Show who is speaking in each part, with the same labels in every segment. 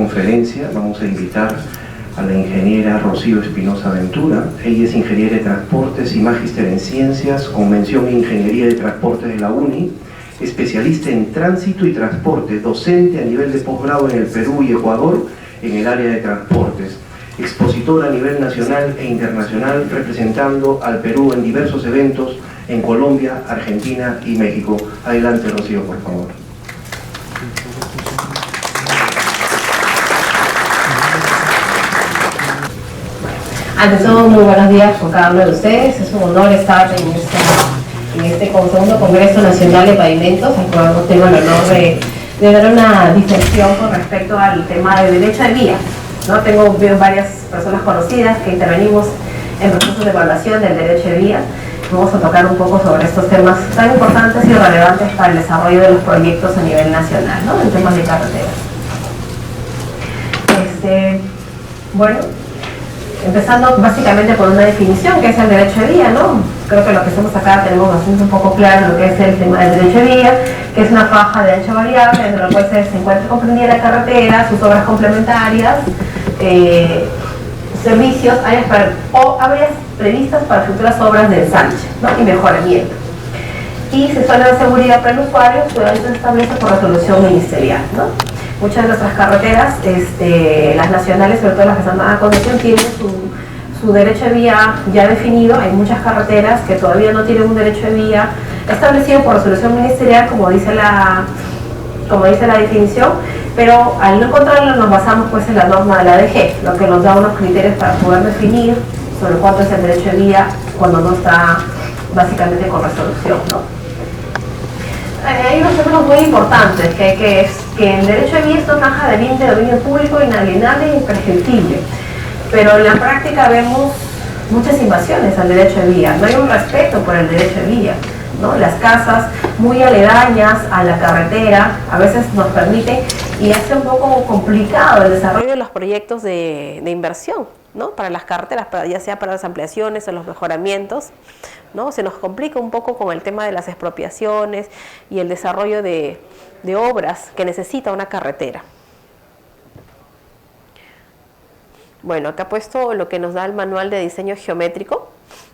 Speaker 1: conferencia vamos a invitar a la ingeniera Rocío Espinosa Ventura. Ella es ingeniera de transportes y magíster en ciencias con mención en ingeniería de transporte de la UNI, especialista en tránsito y transporte, docente a nivel de posgrado en el Perú y Ecuador en el área de transportes, expositora a nivel nacional e internacional representando al Perú en diversos eventos en Colombia, Argentina y México. Adelante, Rocío, por favor.
Speaker 2: Ante todo, muy buenos días con cada uno de ustedes. Es un honor estar en este segundo Congreso Nacional de Pavimentos, al cual tengo el honor de dar una disertación con respecto al tema de derecho de vía, ¿no? Tengo varias personas conocidas que intervenimos en procesos de evaluación del derecho de vía. Vamos a tocar un poco sobre estos temas tan importantes y relevantes para el desarrollo de los proyectos a nivel nacional, ¿no? En temas de carreteras. Bueno, empezando básicamente por una definición, que es el derecho de vía, ¿no? Creo que lo que hacemos acá tenemos bastante un poco claro lo que es el tema del derecho de vía, que es una faja de ancho variable, dentro de la cual se encuentra comprendida la carretera, sus obras complementarias, servicios, áreas previstas para futuras obras de ensanche, ¿no? Y mejoramiento. Y se suele dar seguridad para el usuario, se establece por resolución ministerial, ¿no? Muchas de nuestras carreteras, las nacionales, sobre todo las que están a condición, tienen su derecho de vía ya definido. Hay muchas carreteras que todavía no tienen un derecho de vía establecido por resolución ministerial, como dice la definición, pero al no encontrarlo nos basamos pues en la norma de la ADG, lo que nos da unos criterios para poder definir sobre cuánto es el derecho de vía cuando no está básicamente con resolución, ¿no? Hay unos términos muy importantes, que es que el derecho de vía es una franja de límite de dominio público inalienable e imprescriptible, pero en la práctica vemos muchas invasiones al derecho de vía, no hay un respeto por el derecho de vía, ¿no? Las casas muy aledañas a la carretera a veces nos permiten y hace un poco complicado el desarrollo de los proyectos de inversión, ¿no? Para las carreteras, ya sea para las ampliaciones o los mejoramientos, ¿no? Se nos complica un poco con el tema de las expropiaciones y el desarrollo de obras que necesita una carretera. Bueno, acá he puesto lo que nos da el manual de diseño geométrico,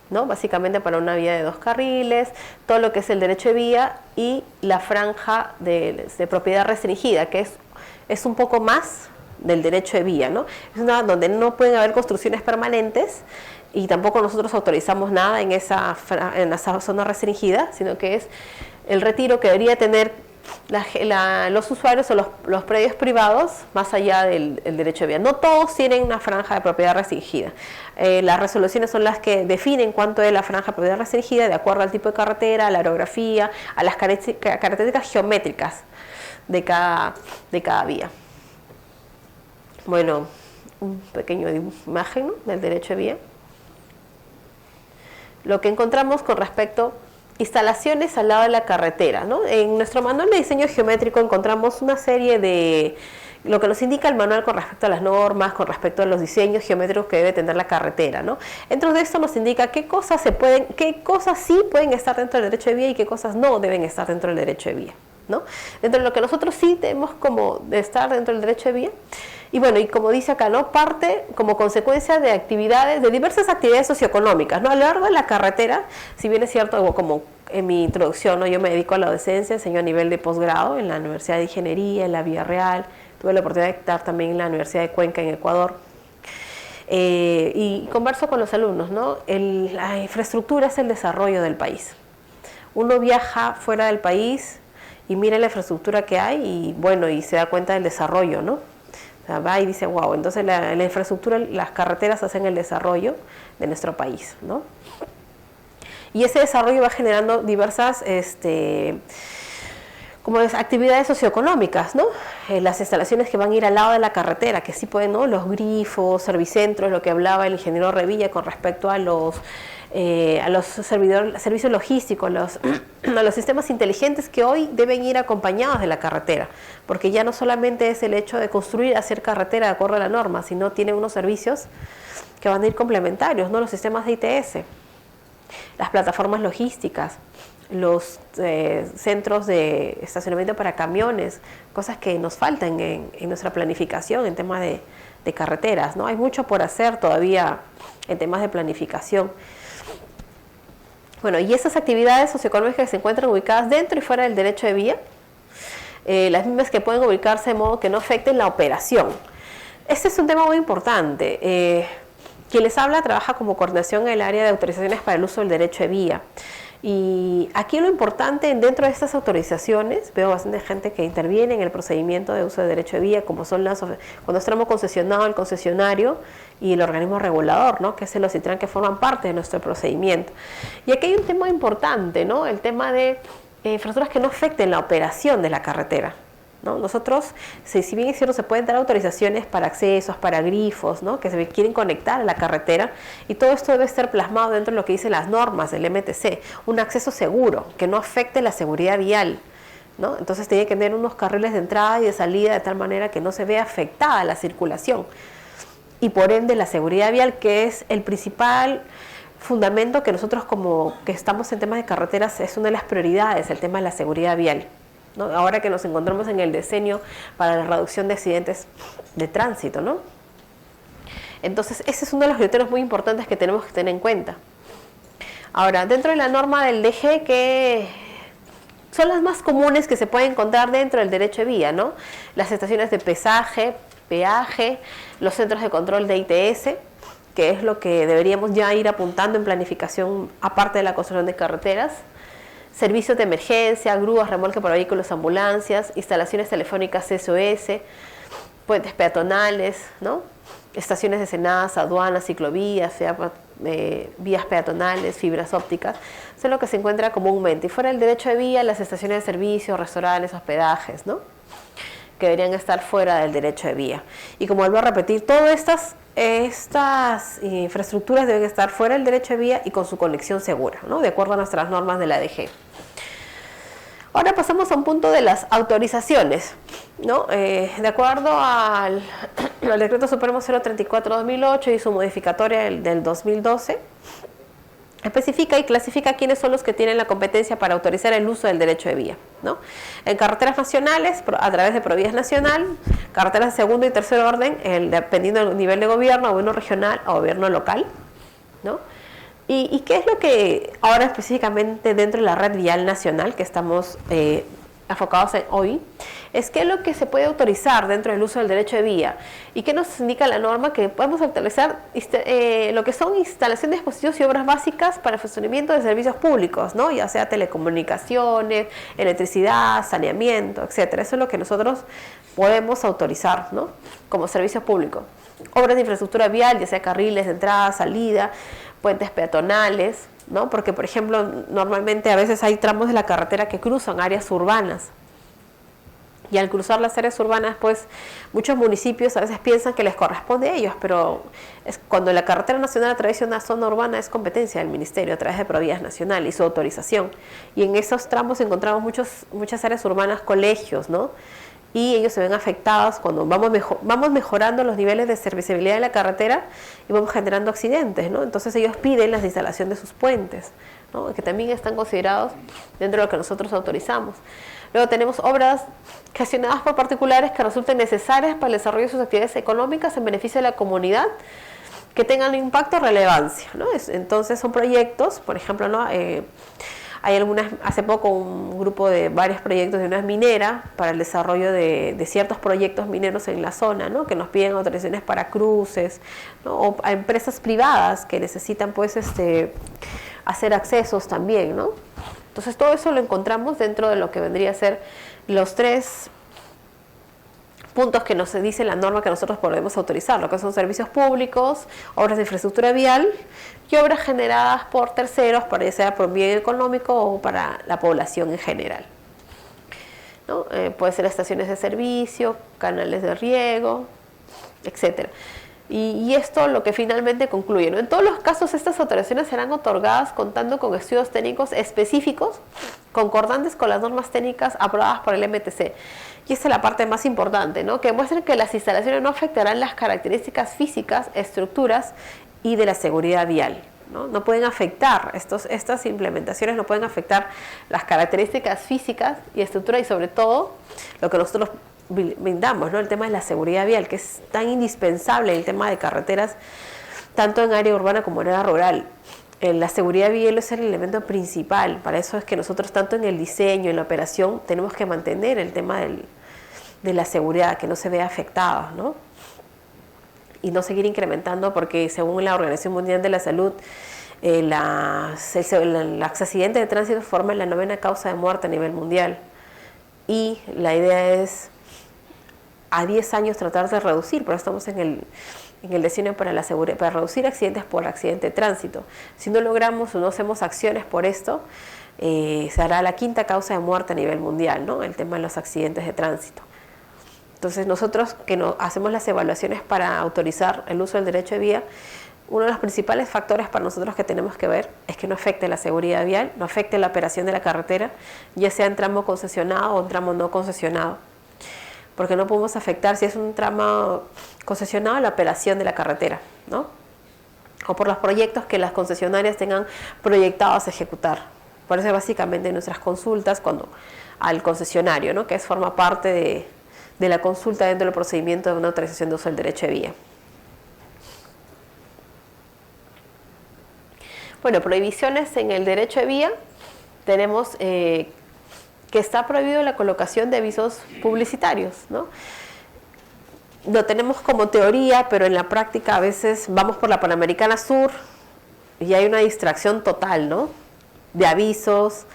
Speaker 2: ¿no? Básicamente para una vía de 2 carriles, todo lo que es el derecho de vía y la franja de propiedad restringida, que es un poco más del derecho de vía, ¿no? Es una donde no pueden haber construcciones permanentes y tampoco nosotros autorizamos nada en esa zona restringida, sino que es el retiro que debería tener los usuarios o los predios privados más allá del derecho de vía. No todos tienen una franja de propiedad restringida. Las resoluciones son las que definen cuánto es la franja de propiedad restringida de acuerdo al tipo de carretera, a la orografía, a las características geométricas de cada vía. Bueno, un pequeño imagen, ¿no?, del derecho de vía. Lo que encontramos con respecto a instalaciones al lado de la carretera, ¿no? En nuestro manual de diseño geométrico encontramos una serie de lo que nos indica el manual con respecto a las normas, con respecto a los diseños geométricos que debe tener la carretera, ¿no? Dentro de esto nos indica qué cosas sí pueden estar dentro del derecho de vía y qué cosas no deben estar dentro del derecho de vía, ¿no? Dentro de lo que nosotros sí tenemos como de estar dentro del derecho de vía. Y bueno, y como dice acá, ¿no?, parte como consecuencia de diversas actividades socioeconómicas, ¿no? A lo largo de la carretera, si bien es cierto, como en mi introducción, ¿no?, yo me dedico a la docencia, enseño a nivel de posgrado en la Universidad de Ingeniería, en la Vía Real, tuve la oportunidad de estar también en la Universidad de Cuenca, en Ecuador, y converso con los alumnos, ¿no? La infraestructura es el desarrollo del país. Uno viaja fuera del país y mira la infraestructura que hay y bueno, y se da cuenta del desarrollo, ¿no? O sea, va y dice, wow, entonces la infraestructura, las carreteras hacen el desarrollo de nuestro país, ¿no? Y ese desarrollo va generando diversas actividades socioeconómicas, ¿no? Las instalaciones que van a ir al lado de la carretera, que sí pueden, ¿no? Los grifos, servicentros, lo que hablaba el ingeniero Revilla con respecto a los servicios logísticos, a los sistemas inteligentes que hoy deben ir acompañados de la carretera, porque ya no solamente es el hecho de construir, hacer carretera de acuerdo a la norma, sino tiene unos servicios que van a ir complementarios, ¿no? Los sistemas de ITS, las plataformas logísticas, los centros de estacionamiento para camiones, cosas que nos faltan en nuestra planificación en temas de carreteras, ¿no? Hay mucho por hacer todavía en temas de planificación. Bueno, y esas actividades socioeconómicas que se encuentran ubicadas dentro y fuera del derecho de vía, las mismas que pueden ubicarse de modo que no afecten la operación. Este es un tema muy importante. Quien les habla trabaja como coordinación en el área de autorizaciones para el uso del derecho de vía. Y aquí lo importante dentro de estas autorizaciones, veo bastante gente que interviene en el procedimiento de uso de derecho de vía, como son cuando estamos concesionado, el concesionario y el organismo regulador, ¿no? Que es el OCITRAN, que forman parte de nuestro procedimiento. Y aquí hay un tema importante, ¿no? El tema de infraestructuras que no afecten la operación de la carretera, ¿no? Nosotros, si bien es cierto, se pueden dar autorizaciones para accesos, para grifos, ¿no? Que se quieren conectar a la carretera, y todo esto debe estar plasmado dentro de lo que dicen las normas del MTC, un acceso seguro, que no afecte la seguridad vial, ¿no? Entonces tiene que tener unos carriles de entrada y de salida de tal manera que no se vea afectada la circulación, y por ende la seguridad vial, que es el principal fundamento que nosotros, como que estamos en temas de carreteras, es una de las prioridades, el tema de la seguridad vial, ¿no? Ahora que nos encontramos en el diseño para la reducción de accidentes de tránsito, ¿no? Entonces, ese es uno de los criterios muy importantes que tenemos que tener en cuenta. Ahora, dentro de la norma del DG, que son las más comunes que se pueden encontrar dentro del derecho de vía, ¿no? Las estaciones de pesaje, peaje, los centros de control de ITS, que es lo que deberíamos ya ir apuntando en planificación, aparte de la construcción de carreteras. Servicios de emergencia, grúas, remolque para vehículos, ambulancias, instalaciones telefónicas SOS, puentes peatonales, ¿no? Estaciones de cenadas, aduanas, ciclovías, vías peatonales, fibras ópticas, eso es lo que se encuentra comúnmente. Y fuera del derecho de vía, las estaciones de servicios, restaurantes, hospedajes, ¿no? Que deberían estar fuera del derecho de vía. Y como vuelvo a repetir, todas estas infraestructuras deben estar fuera del derecho de vía y con su conexión segura, ¿no? De acuerdo a nuestras normas de la ADG. Ahora pasamos a un punto de las autorizaciones, ¿no? De acuerdo al Decreto Supremo 034/2008 y su modificatoria del 2012, especifica y clasifica quiénes son los que tienen la competencia para autorizar el uso del derecho de vía, ¿no? En carreteras nacionales, a través de Provías Nacional, carreteras de segundo y tercer orden, dependiendo del nivel de gobierno regional o gobierno local, ¿no? ¿Y qué es lo que ahora específicamente dentro de la red vial nacional que estamos enfocados en hoy? Es qué es lo que se puede autorizar dentro del uso del derecho de vía y qué nos indica la norma, que podemos autorizar lo que son instalaciones de dispositivos y obras básicas para el funcionamiento de servicios públicos, ¿no? Ya sea telecomunicaciones, electricidad, saneamiento, etcétera. Eso es lo que nosotros podemos autorizar, ¿no? Como servicios públicos. Obras de infraestructura vial, ya sea carriles de entrada, salida, puentes peatonales, ¿no? Porque, por ejemplo, normalmente a veces hay tramos de la carretera que cruzan áreas urbanas. Y al cruzar las áreas urbanas, pues muchos municipios a veces piensan que les corresponde a ellos, pero cuando la carretera nacional atraviesa una zona urbana es competencia del Ministerio a través de Provías Nacional y su autorización. Y en esos tramos encontramos muchas áreas urbanas, colegios, ¿no? Y ellos se ven afectados cuando vamos mejorando los niveles de serviciabilidad de la carretera y vamos generando accidentes, ¿no? Entonces ellos piden la instalación de sus puentes, ¿no? Que también están considerados dentro de lo que nosotros autorizamos. Luego tenemos obras gestionadas por particulares que resulten necesarias para el desarrollo de sus actividades económicas en beneficio de la comunidad, que tengan impacto o relevancia, ¿no? Entonces son proyectos, por ejemplo, ¿no? Hay hace poco un grupo de varios proyectos de una minera para el desarrollo de ciertos proyectos mineros en la zona, ¿no? Que nos piden autorizaciones para cruces, ¿no? O a empresas privadas que necesitan, pues, hacer accesos también, ¿no? Entonces todo eso lo encontramos dentro de lo que vendría a ser los 3 puntos que nos dice la norma que nosotros podemos autorizar, lo que son servicios públicos, obras de infraestructura vial y obras generadas por terceros, para ya sea por bien económico o para la población en general, ¿no? Puede ser estaciones de servicio, canales de riego, etcétera. Y esto lo que finalmente concluye, ¿no? En todos los casos estas autorizaciones serán otorgadas contando con estudios técnicos específicos concordantes con las normas técnicas aprobadas por el MTC. Y esta es la parte más importante, ¿no? Que muestren que las instalaciones no afectarán las características físicas, estructuras y de la seguridad vial,
Speaker 3: ¿no? No pueden afectar, estas implementaciones no pueden afectar las características físicas y estructura y sobre todo lo que nosotros brindamos, ¿no? El tema de la seguridad vial, que es tan indispensable el tema de carreteras, tanto en área urbana como en área rural. La seguridad vial es el elemento principal, para eso es que nosotros tanto en el diseño, en la operación, tenemos que mantener el tema de la seguridad, que no se vea afectada, ¿no? Y no seguir incrementando, porque según la Organización Mundial de la Salud, los accidentes de tránsito forman la 9ª causa de muerte a nivel mundial. Y la idea es a 10 años tratar de reducir, pero estamos en el diseño para la seguridad, para reducir accidentes por accidente de tránsito. Si no logramos o no hacemos acciones por esto, será la 5ª causa de muerte a nivel mundial, ¿no? El tema de los accidentes de tránsito. Entonces nosotros que hacemos las evaluaciones para autorizar el uso del derecho de vía, uno de los principales factores para nosotros que tenemos que ver es que no afecte la seguridad vial, no afecte la operación de la carretera, ya sea en tramo concesionado o en tramo no concesionado. Porque no podemos afectar, si es un tramo concesionado, la operación de la carretera, ¿no? O por los proyectos que las concesionarias tengan proyectados a ejecutar. Por eso básicamente nuestras consultas al concesionario, ¿no? Que forma parte de la consulta dentro del procedimiento de una autorización de uso del derecho de vía. Bueno, prohibiciones en el derecho de vía. Tenemos que está prohibido la colocación de avisos publicitarios, ¿no? Lo tenemos como teoría, pero en la práctica a veces vamos por la Panamericana Sur y hay una distracción total, ¿no? De avisos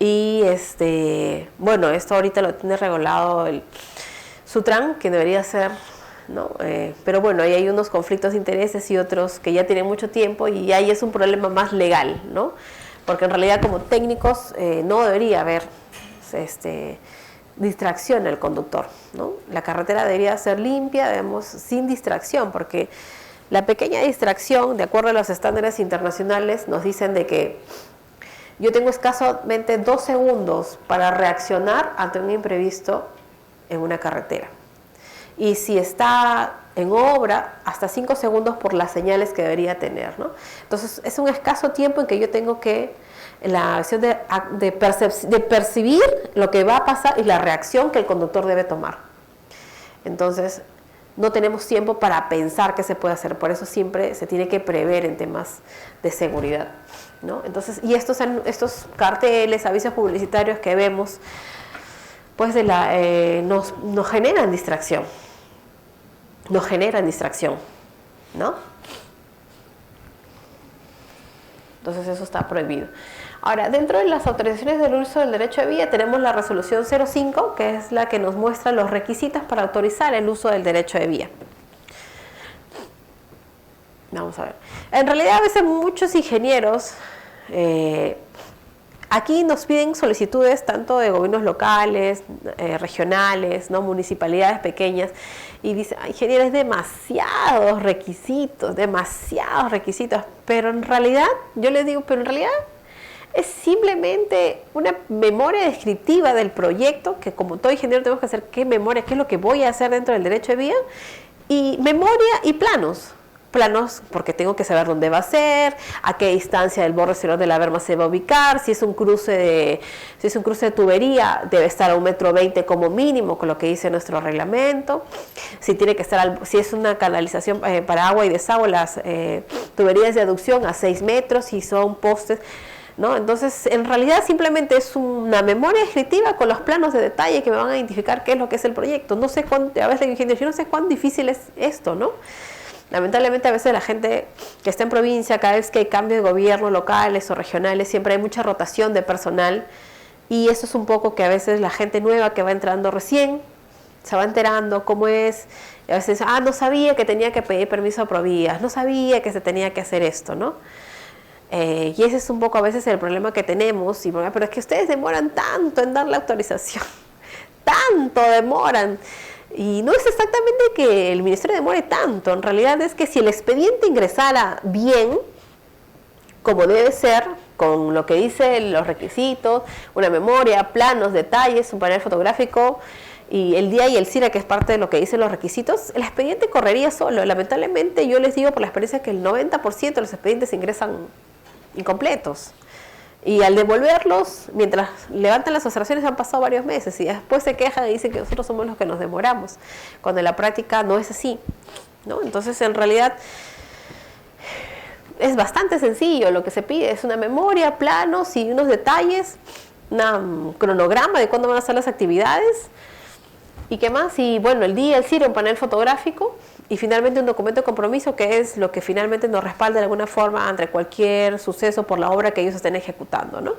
Speaker 3: y bueno, esto ahorita lo tiene regulado el Sutran, que debería ser, ¿no? Pero bueno, ahí hay unos conflictos de intereses y otros que ya tienen mucho tiempo y ahí es un problema más legal, ¿no? Porque en realidad como técnicos no debería haber distracción al conductor, ¿no? La carretera debería ser limpia, sin distracción, porque la pequeña distracción, de acuerdo a los estándares internacionales, nos dicen de que yo tengo escasamente 2 segundos para reaccionar ante un imprevisto en una carretera. Y si está en obra, hasta 5 segundos por las señales que debería tener, ¿no? Entonces, es un escaso tiempo en que yo tengo que la acción de percibir lo que va a pasar y la reacción que el conductor debe tomar. Entonces, no tenemos tiempo para pensar qué se puede hacer, por eso siempre se tiene que prever en temas de seguridad, ¿no? Entonces, y estos carteles, avisos publicitarios que vemos, pues nos generan distracción, ¿no? Entonces eso está prohibido. Ahora, dentro de las autorizaciones del uso del derecho de vía tenemos la resolución 05, que es la que nos muestra los requisitos para autorizar el uso del derecho de vía. Vamos a ver. En realidad a veces muchos ingenieros aquí nos piden solicitudes tanto de gobiernos locales, regionales, ¿no? Municipalidades pequeñas, y dicen, ingeniero, es demasiados requisitos, pero en realidad, yo les digo, es simplemente una memoria descriptiva del proyecto, que como todo ingeniero tenemos que hacer qué es lo que voy a hacer dentro del derecho de vía, y memoria y planos porque tengo que saber dónde va a ser, a qué distancia del borde exterior de la berma se va a ubicar, si es un cruce de tubería debe estar a 1,20 m como mínimo, con lo que dice nuestro reglamento, si es una canalización para agua y desagüe, las tuberías de aducción a 6 metros, si son postes, ¿no? Entonces, en realidad simplemente es una memoria descriptiva con los planos de detalle que me van a identificar qué es lo que es el proyecto. No sé a veces yo no sé cuán difícil es esto, ¿no? Lamentablemente a veces la gente que está en provincia, cada vez que hay cambios de gobierno locales o regionales, siempre hay mucha rotación de personal, y eso es un poco que a veces la gente nueva que va entrando recién se va enterando cómo es, y a veces no sabía que tenía que pedir permiso a Provías, no sabía que se tenía que hacer esto, ¿no? Y ese es un poco a veces el problema que tenemos, pero es que ustedes demoran tanto en dar la autorización, tanto demoran. Y no es exactamente que el ministerio demore tanto, en realidad es que si el expediente ingresara bien, como debe ser, con lo que dice los requisitos, una memoria, planos, detalles, un panel fotográfico y el DIA y el CIRA, que es parte de lo que dicen los requisitos, el expediente correría solo. Lamentablemente yo les digo por la experiencia que el 90% de los expedientes ingresan incompletos. Y al devolverlos, mientras levantan las observaciones han pasado varios meses y después se quejan y dicen que nosotros somos los que nos demoramos, cuando en la práctica no es así, ¿no? Entonces, en realidad, es bastante sencillo. Lo que se pide es una memoria, planos y unos detalles, un cronograma de cuándo van a ser las actividades y qué más. Y bueno, el día, el CIRA, un panel fotográfico y finalmente un documento de compromiso, que es lo que finalmente nos respalda de alguna forma ante cualquier suceso por la obra que ellos estén ejecutando, ¿no?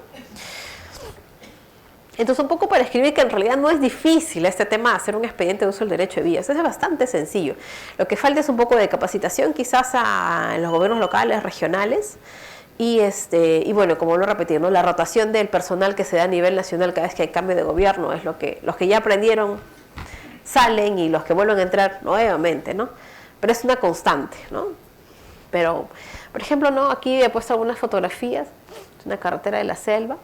Speaker 3: Entonces, un poco para escribir que en realidad no es difícil este tema de hacer un expediente de uso del derecho de vías, es bastante sencillo. Lo que falta es un poco de capacitación quizás en los gobiernos locales, regionales, y bueno, como lo repetí, ¿no? La rotación del personal que se da a nivel nacional cada vez que hay cambio de gobierno es lo que los que ya aprendieron salen y los que vuelven a entrar nuevamente, ¿no? Pero es una constante, ¿no? Pero, por ejemplo, ¿no? Aquí he puesto algunas fotografías, es una carretera de la selva.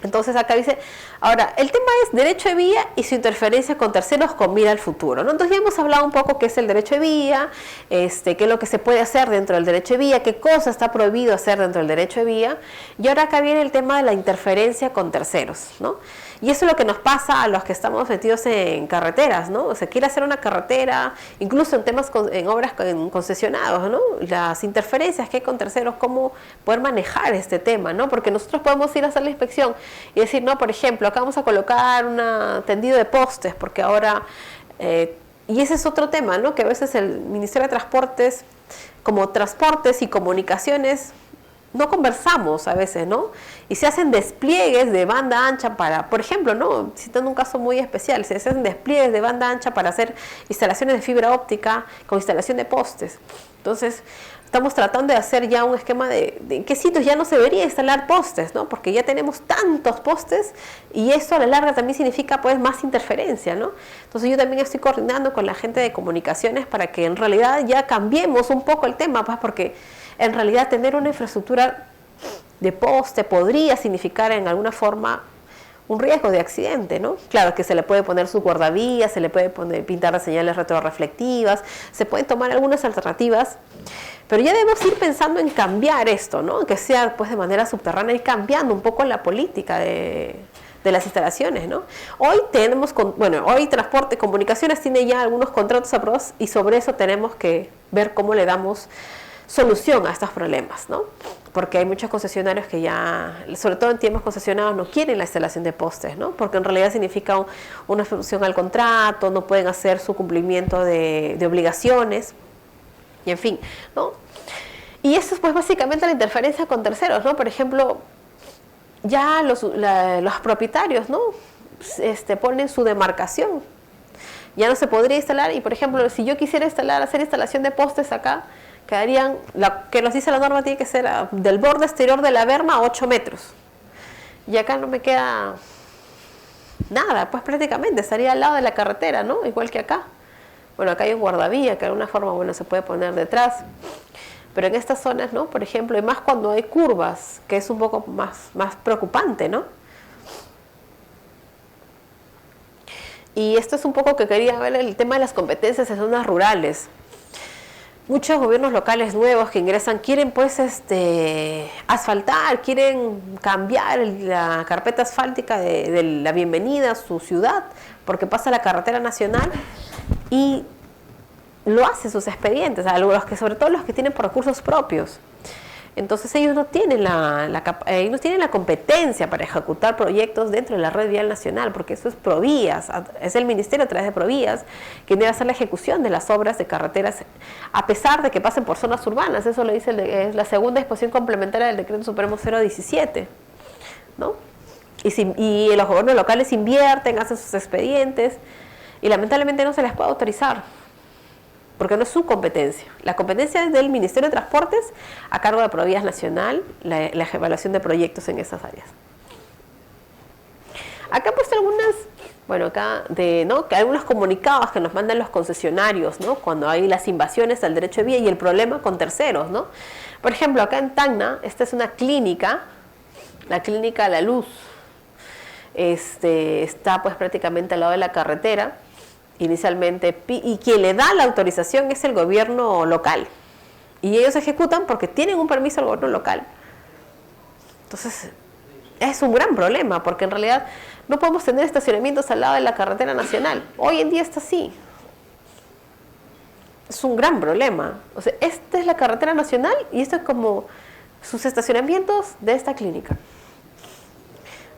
Speaker 3: Entonces acá dice, ahora, el tema es derecho de vía y su interferencia con terceros con mira al futuro, ¿no? Entonces ya hemos hablado un poco qué es el derecho de vía, qué es lo que se puede hacer dentro del derecho de vía, qué cosa está prohibido hacer dentro del derecho de vía, y ahora acá viene el tema de la interferencia con terceros, ¿no? Y eso es lo que nos pasa a los que estamos metidos en carreteras, ¿no? O sea, quiere hacer una carretera, incluso en temas, en obras en concesionados, ¿no? Las interferencias que hay con terceros, cómo poder manejar este tema, ¿no? Porque nosotros podemos ir a hacer la inspección y decir, no, por ejemplo, acá vamos a colocar un tendido de postes, porque ahora, y ese es otro tema, ¿no? Que a veces el Ministerio de Transportes, como transportes y comunicaciones, no conversamos a veces, ¿no? Y se hacen despliegues de banda ancha para, por ejemplo, ¿no? Citando un caso muy especial, se hacen despliegues de banda ancha para hacer instalaciones de fibra óptica con instalación de postes. Entonces, estamos tratando de hacer ya un esquema de en qué sitios ya no se debería instalar postes, ¿no? Porque ya tenemos tantos postes y eso a la larga también significa pues más interferencia, ¿no? Entonces yo también estoy coordinando con la gente de comunicaciones para que en realidad ya cambiemos un poco el tema, pues porque en realidad tener una infraestructura de poste podría significar en alguna forma un riesgo de accidente, ¿no? Claro que se le puede poner su guardavías, se le puede pintar las señales retroreflectivas, se pueden tomar algunas alternativas, pero ya debemos ir pensando en cambiar esto, ¿no? Que sea pues de manera subterránea y cambiando un poco la política de las instalaciones, ¿no? Hoy tenemos, hoy Transporte Comunicaciones tiene ya algunos contratos aprobados y sobre eso tenemos que ver cómo le damos solución a estos problemas, ¿no? Porque hay muchos concesionarios que ya, sobre todo en tiempos concesionados, no quieren la instalación de postes, ¿no? Porque en realidad significa una solución al contrato, no pueden hacer su cumplimiento de obligaciones, y en fin, ¿no? Y eso es pues básicamente la interferencia con terceros, ¿no? Por ejemplo, ya los propietarios, ¿no? Ponen su demarcación. Ya no se podría instalar, y por ejemplo, si yo quisiera hacer instalación de postes acá, quedarían, que nos dice la norma, tiene que ser del borde exterior de la berma a 8 metros. Y acá no me queda nada, pues prácticamente estaría al lado de la carretera, ¿no? Igual que acá. Bueno, acá hay un guardavía que de alguna forma, bueno, se puede poner detrás. Pero en estas zonas, ¿no? Por ejemplo, y más cuando hay curvas, que es un poco más preocupante, ¿no? Y esto es un poco que quería ver el tema de las competencias en zonas rurales. Muchos gobiernos locales nuevos que ingresan quieren pues asfaltar, quieren cambiar la carpeta asfáltica de la bienvenida a su ciudad, porque pasa la carretera nacional y lo hacen sus expedientes, sobre todo los que tienen recursos propios. Entonces ellos no tienen la competencia para ejecutar proyectos dentro de la red vial nacional, porque eso es Provías, es el ministerio a través de Provías quien debe hacer la ejecución de las obras de carreteras, a pesar de que pasen por zonas urbanas. Eso lo dice es la segunda disposición complementaria del Decreto Supremo 017, ¿no? Y los gobiernos locales invierten, hacen sus expedientes, y lamentablemente no se les puede autorizar, porque no es su competencia. La competencia es del Ministerio de Transportes, a cargo de Provías Nacional, la evaluación de proyectos en esas áreas. Acá he puesto que algunos comunicados que nos mandan los concesionarios, ¿no? Cuando hay las invasiones al derecho de vía y el problema con terceros, ¿no? Por ejemplo, acá en Tacna, esta es una clínica, la clínica La Luz. está pues prácticamente al lado de la carretera, inicialmente, y quien le da la autorización es el gobierno local. Y ellos ejecutan porque tienen un permiso del gobierno local. Entonces, es un gran problema, porque en realidad no podemos tener estacionamientos al lado de la carretera nacional. Hoy en día está así. Es un gran problema. O sea, esta es la carretera nacional y esto es como sus estacionamientos de esta clínica,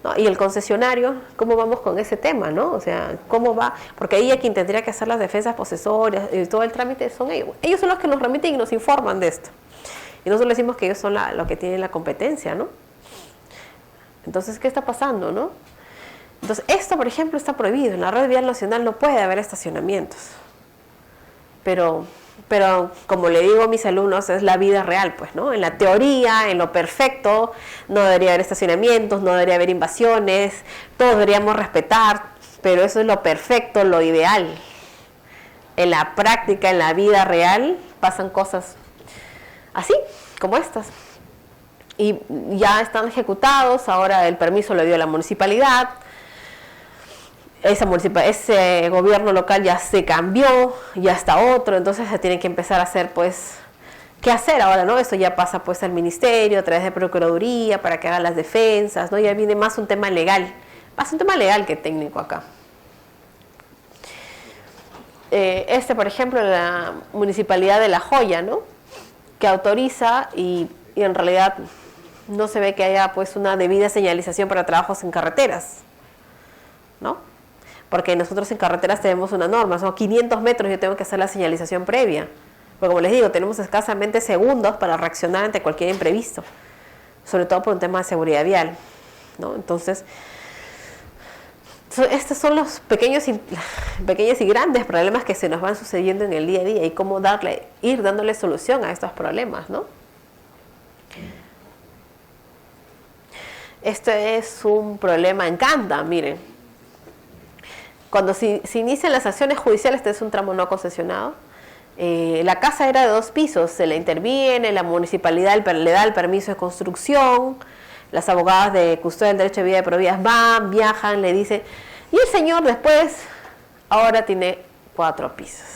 Speaker 3: ¿no? Y el concesionario, ¿cómo vamos con ese tema, no? O sea, ¿cómo va? Porque ahí a quien tendría que hacer las defensas posesorias y todo el trámite son ellos. Ellos son los que nos remiten y nos informan de esto. Y nosotros decimos que ellos son los que tienen la competencia, ¿no? Entonces, ¿qué está pasando, no? Entonces, esto, por ejemplo, está prohibido. En la red vial nacional no puede haber estacionamientos. Pero como le digo a mis alumnos, es la vida real, pues, ¿no? En la teoría, en lo perfecto, no debería haber estacionamientos, no debería haber invasiones, todos deberíamos respetar, pero eso es lo perfecto, lo ideal. En la práctica, en la vida real, pasan cosas así, como estas. Y ya están ejecutados, ahora el permiso lo dio la municipalidad. Ese gobierno local ya se cambió, ya está otro, entonces se tiene que empezar a hacer, pues, ¿qué hacer ahora, no? Esto ya pasa, pues, al ministerio, a través de Procuraduría, para que hagan las defensas, ¿no? Ya viene más un tema legal, que técnico acá. Por ejemplo, la Municipalidad de La Joya, ¿no? Que autoriza y en realidad no se ve que haya, pues, una debida señalización para trabajos en carreteras, ¿no? Porque nosotros en carreteras tenemos una norma, son 500 metros, yo tengo que hacer la señalización previa. Porque como les digo, tenemos escasamente segundos para reaccionar ante cualquier imprevisto, sobre todo por un tema de seguridad vial, ¿no? Entonces, estos son los pequeños y grandes problemas que se nos van sucediendo en el día a día y cómo ir dándole solución a estos problemas, ¿no? Este es un problema en Canda, miren. Cuando se inician las acciones judiciales, este es un tramo no concesionado, la casa era de 2 pisos, se le interviene, la municipalidad le da el permiso de construcción, las abogadas de custodia del derecho de vida de propiedad van, viajan, le dicen, y el señor después, ahora tiene 4 pisos.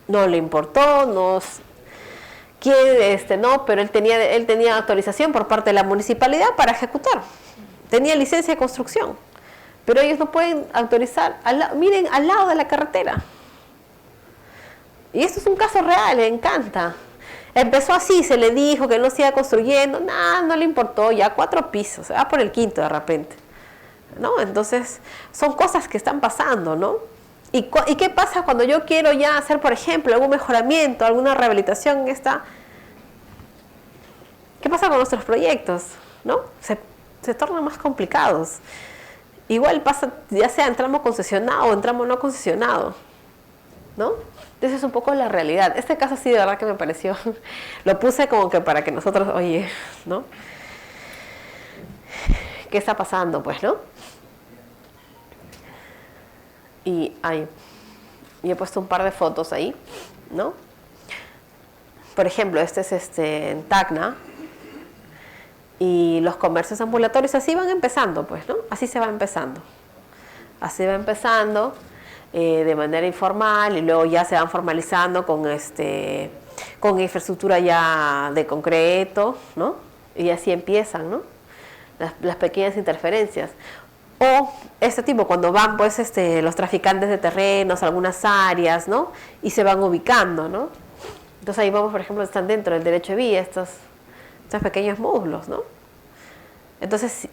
Speaker 3: No le importó, no pero él tenía autorización por parte de la municipalidad para ejecutar, tenía licencia de construcción. Pero ellos no pueden autorizar, miren, al lado de la carretera. Y esto es un caso real, le encanta. Empezó así, se le dijo que no se iba construyendo, nada, no le importó, ya 4 pisos, se va por el 5º de repente, ¿no? Entonces, son cosas que están pasando, ¿no? ¿Y qué pasa cuando yo quiero ya hacer, por ejemplo, algún mejoramiento, alguna rehabilitación? ¿Qué pasa con nuestros proyectos, no? Se tornan más complicados. Igual pasa, ya sea en tramo concesionado o en tramo no concesionado, ¿no? Entonces es un poco la realidad. Este caso sí de verdad que me pareció, lo puse como que para que nosotros, oye, ¿no? ¿Qué está pasando, pues, no? Y he puesto un par de fotos ahí, ¿no? Por ejemplo, este es en Tacna. Y los comercios ambulatorios así van empezando, pues, ¿no? Así se va empezando. Así va empezando de manera informal y luego ya se van formalizando con infraestructura ya de concreto, ¿no? Y así empiezan, ¿no? Las pequeñas interferencias. O este tipo, cuando van, pues, los traficantes de terrenos, algunas áreas, ¿no? Y se van ubicando, ¿no? Entonces ahí vamos, por ejemplo, están dentro del derecho de vía estos pequeños módulos, ¿no? Entonces,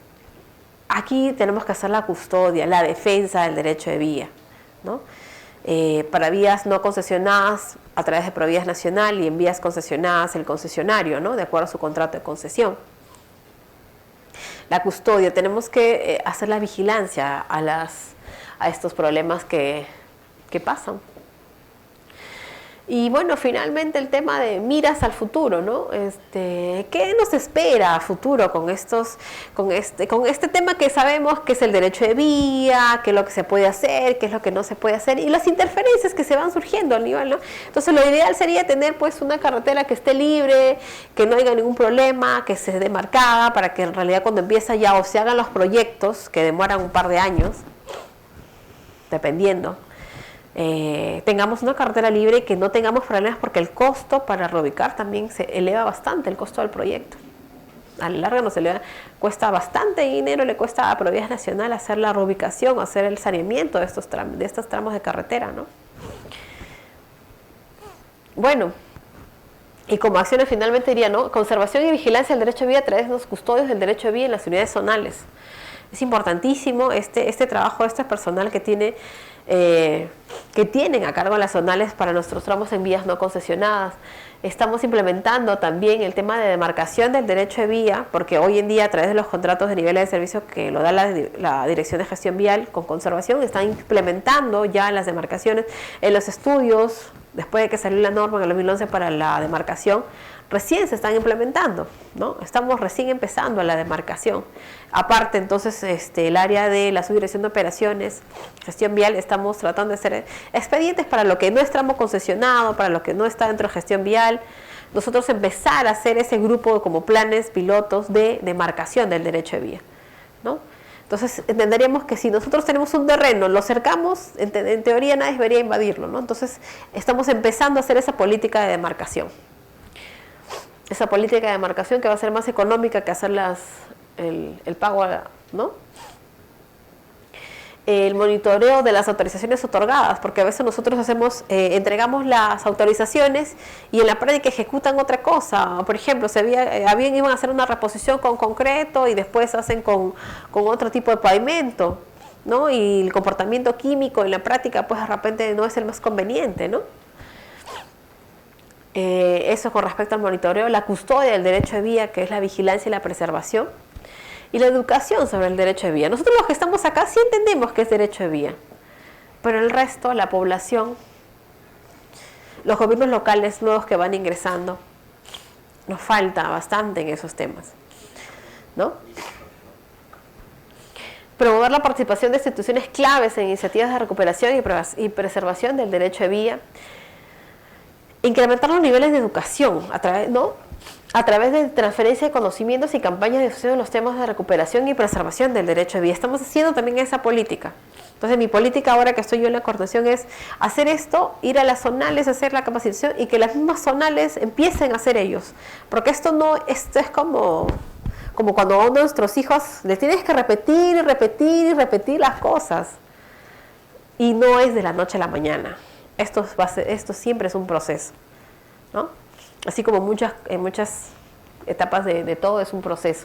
Speaker 3: aquí tenemos que hacer la custodia, la defensa del derecho de vía, ¿no? Para vías no concesionadas a través de Provías Nacional y en vías concesionadas el concesionario, ¿no? De acuerdo a su contrato de concesión. La custodia, tenemos que hacer la vigilancia a estos problemas que pasan. Y bueno, finalmente el tema de miras al futuro, ¿no? ¿Qué nos espera a futuro con este tema que sabemos que es el derecho de vía, qué es lo que se puede hacer, qué es lo que no se puede hacer, y las interferencias que se van surgiendo a nivel, ¿no? Entonces lo ideal sería tener pues una carretera que esté libre, que no haya ningún problema, que se demarcada, para que en realidad cuando empieza ya o se hagan los proyectos, que demoran un par de años, dependiendo, tengamos una carretera libre y que no tengamos problemas, porque el costo para reubicar también se eleva bastante, el costo del proyecto. A la larga nos eleva, cuesta bastante dinero, le cuesta a Provías Nacional hacer la reubicación, hacer el saneamiento de estos tramos de carretera, ¿no? Bueno, y como acciones finalmente diría, ¿no? Conservación y vigilancia del derecho de vía a través de los custodios del derecho de vía en las unidades zonales. Es importantísimo este trabajo, este personal que tienen a cargo las zonales para nuestros tramos en vías no concesionadas. Estamos implementando también el tema de demarcación del derecho de vía, porque hoy en día a través de los contratos de niveles de servicio que lo da la Dirección de Gestión Vial con Conservación, están implementando ya las demarcaciones en los estudios. Después de que salió la norma en el 2011 para la demarcación, recién se están implementando, ¿no? Estamos recién empezando a la demarcación. Aparte, entonces, el área de la Subdirección de Operaciones, Gestión Vial, estamos tratando de hacer expedientes para lo que no es tramo concesionado, para lo que no está dentro de Gestión Vial. Nosotros empezar a hacer ese grupo como planes pilotos de demarcación del derecho de vía, ¿no? Entonces, entenderíamos que si nosotros tenemos un terreno, lo cercamos, en teoría nadie debería invadirlo, ¿no? Entonces, estamos empezando a hacer esa política de demarcación. Esa política de demarcación que va a ser más económica que hacer el pago, ¿no? El monitoreo de las autorizaciones otorgadas, porque a veces nosotros entregamos las autorizaciones y en la práctica ejecutan otra cosa. Por ejemplo, iban a hacer una reposición con concreto y después hacen con otro tipo de pavimento, ¿no? Y el comportamiento químico en la práctica, pues de repente no es el más conveniente, ¿no? Eso con respecto al monitoreo, la custodia del derecho de vía, que es la vigilancia y la preservación, y la educación sobre el derecho de vía. Nosotros los que estamos acá sí entendemos que es derecho de vía, pero el resto, la población, los gobiernos locales nuevos que van ingresando, nos falta bastante en esos temas, ¿no? Promover la participación de instituciones claves en iniciativas de recuperación y preservación del derecho de vía. Incrementar los niveles de educación a través de transferencia de conocimientos y campañas de difusión en los temas de recuperación y preservación del derecho de vía. Estamos haciendo también esa política. Entonces, mi política ahora que estoy yo en la coordinación es hacer esto, ir a las zonales, hacer la capacitación y que las mismas zonales empiecen a hacer ellos. Porque esto es como cuando a uno de nuestros hijos le tienes que repetir y repetir y repetir las cosas. Y no es de la noche a la mañana. Esto siempre es un proceso, ¿no? Así como en muchas etapas de todo es un proceso.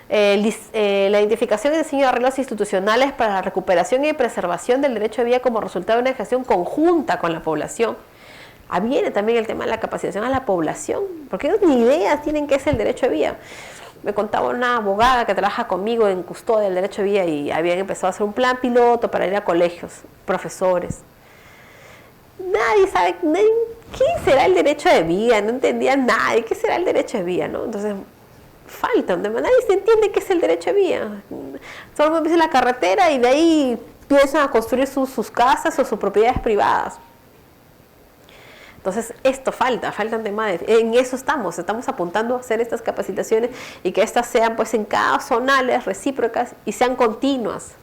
Speaker 3: La identificación y diseño de arreglos institucionales para la recuperación y preservación del derecho de vía como resultado de una gestión conjunta con la población. Viene también el tema de la capacitación a la población, porque ellos ni idea tienen qué es el derecho de vía. Me contaba una abogada que trabaja conmigo en custodia del derecho de vía y habían empezado a hacer un plan piloto para ir a colegios, profesores. Nadie sabe qué será el derecho de vía, no entendía nadie qué será el derecho de vía, ¿no? Entonces, falta, nadie se entiende qué es el derecho de vía. Solo empieza la carretera y de ahí empiezan a construir sus casas o sus propiedades privadas. Entonces, esto falta un tema en eso estamos apuntando a hacer estas capacitaciones y que estas sean pues en cada zonales recíprocas y sean continuas.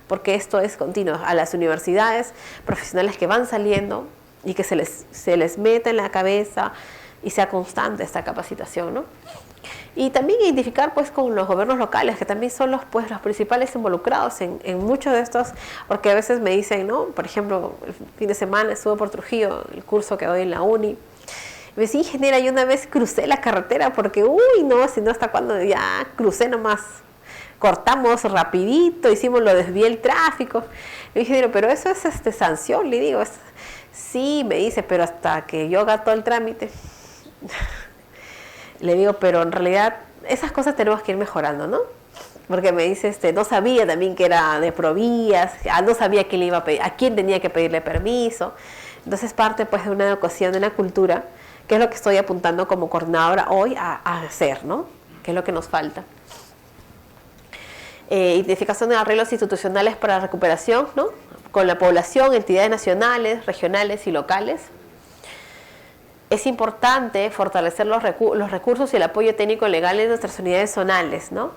Speaker 3: Porque esto es continuo, a las universidades, profesionales que van saliendo y que se les meta en la cabeza y sea constante esta capacitación, ¿no? Y también identificar pues con los gobiernos locales, que también son los principales involucrados en muchos de estos, porque a veces me dicen, ¿no? Por ejemplo, el fin de semana estuve por Trujillo, el curso que doy en la uni, me decía, ingeniera, yo una vez crucé la carretera porque, si no, ¿hasta cuándo? Ya crucé nomás. Cortamos rapidito, desvié el tráfico. Le dije, pero eso es sanción, le digo. Sí, me dice, pero hasta que yo haga todo el trámite. Le digo, pero en realidad esas cosas tenemos que ir mejorando, ¿no? Porque me dice, no sabía también que era de Provías, no sabía quién le iba a pedir, a quién tenía que pedirle permiso. Entonces parte pues de una educación, de una cultura, que es lo que estoy apuntando como coordinadora hoy a hacer, ¿no? Que es lo que nos falta. Identificación de arreglos institucionales para recuperación, ¿no? Con la población, entidades nacionales, regionales y locales. Es importante fortalecer los recursos y el apoyo técnico legal en nuestras unidades zonales, ¿no?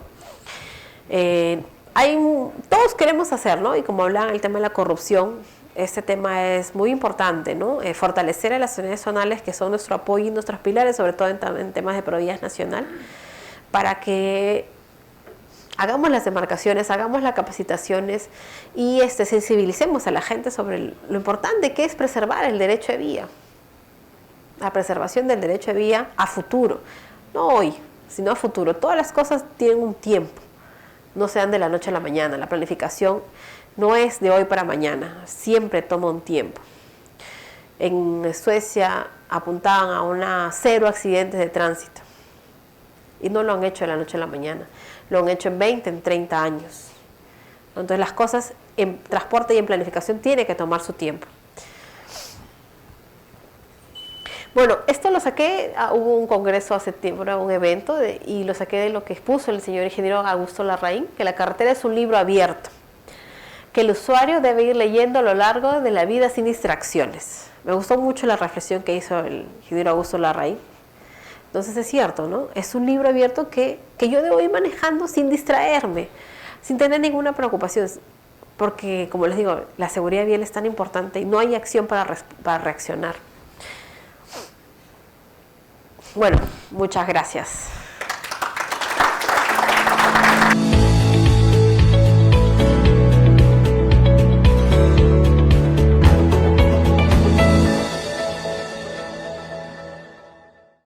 Speaker 3: Todos queremos hacer, ¿no? Y como hablaban el tema de la corrupción, este tema es muy importante, ¿no? Fortalecer a las unidades zonales, que son nuestro apoyo y nuestros pilares, sobre todo en temas de prioridad nacional, para que hagamos las demarcaciones, hagamos las capacitaciones y sensibilicemos a la gente sobre lo importante que es preservar el derecho de vía. La preservación del derecho de vía a futuro, no hoy, sino a futuro. Todas las cosas tienen un tiempo, no se dan de la noche a la mañana. La planificación no es de hoy para mañana, siempre toma un tiempo. En Suecia apuntaban a 0 accidentes de tránsito y no lo han hecho de la noche a la mañana, lo han hecho en 20, en 30 años. Entonces las cosas en transporte y en planificación tienen que tomar su tiempo. Bueno, esto lo saqué, hubo un congreso hace tiempo, un evento, y lo saqué de lo que expuso el señor ingeniero Augusto Larraín, que la carretera es un libro abierto, que el usuario debe ir leyendo a lo largo de la vida sin distracciones. Me gustó mucho la reflexión que hizo el ingeniero Augusto Larraín. Entonces es cierto, ¿no? Es un libro abierto que yo debo ir manejando sin distraerme, sin tener ninguna preocupación, porque, como les digo, la seguridad vial es tan importante y no hay acción para reaccionar. Bueno, muchas gracias.